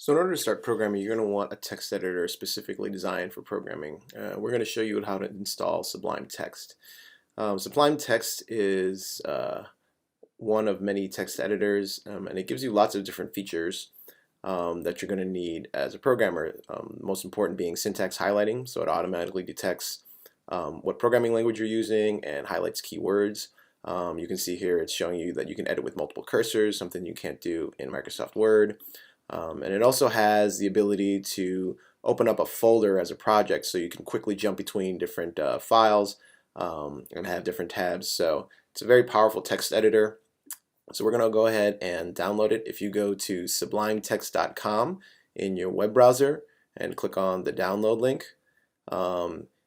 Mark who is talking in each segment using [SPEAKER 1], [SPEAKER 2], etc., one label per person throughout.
[SPEAKER 1] So in order to start programming, you're going to want a text editor specifically designed for programming. We're going to show you how to install Sublime Text. Sublime Text is one of many text editors, and it gives you lots of different features that you're going to need as a programmer. Most important being syntax highlighting, so it automatically detects what programming language you're using and highlights keywords. You can see here it's showing you that you can edit with multiple cursors, something you can't do in Microsoft Word. And it also has the ability to open up a folder as a project, so you can quickly jump between different files and have different tabs. So it's a very powerful text editor. So we're going to go ahead and download it. If you go to sublimetext.com in your web browser and click on the download link,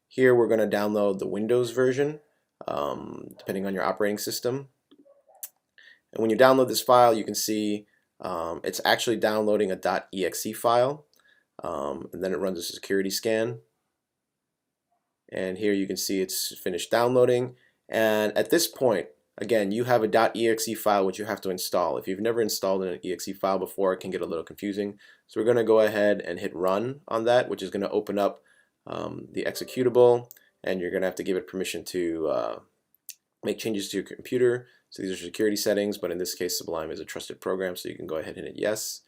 [SPEAKER 1] here we're going to download the Windows version, depending on your operating system. And when you download this file, you can see it's actually downloading a .exe file, and then it runs a security scan. And here you can see it's finished downloading. And at this point, again, you have a .exe file which you have to install. If you've never installed an exe file before, it can get a little confusing. So we're going to go ahead and hit run on that, which is going to open up the executable, and you're going to have to give it permission to make changes to your computer. So these are security settings, but in this case Sublime is a trusted program, so you can go ahead and hit yes.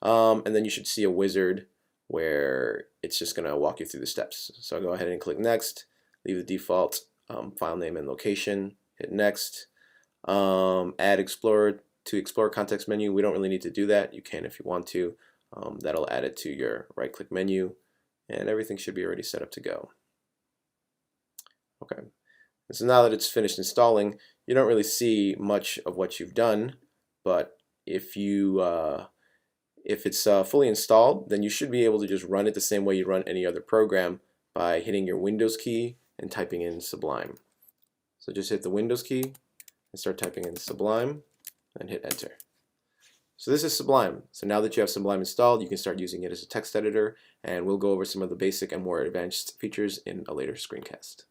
[SPEAKER 1] And then you should see a wizard where it's just going to walk you through the steps. So I'll go ahead and click next, leave the default file name and location, hit next, add Explorer to Explorer context menu. We don't really need to do that. You can if you want to. That'll add it to your right click menu, and everything should be already set up to go. Okay. And so now that it's finished installing, you don't really see much of what you've done, but if it's fully installed, then you should be able to just run it the same way you run any other program by hitting your Windows key and typing in Sublime. So just hit the Windows key and start typing in Sublime and hit enter. So this is Sublime. So now that you have Sublime installed, you can start using it as a text editor, and we'll go over some of the basic and more advanced features in a later screencast.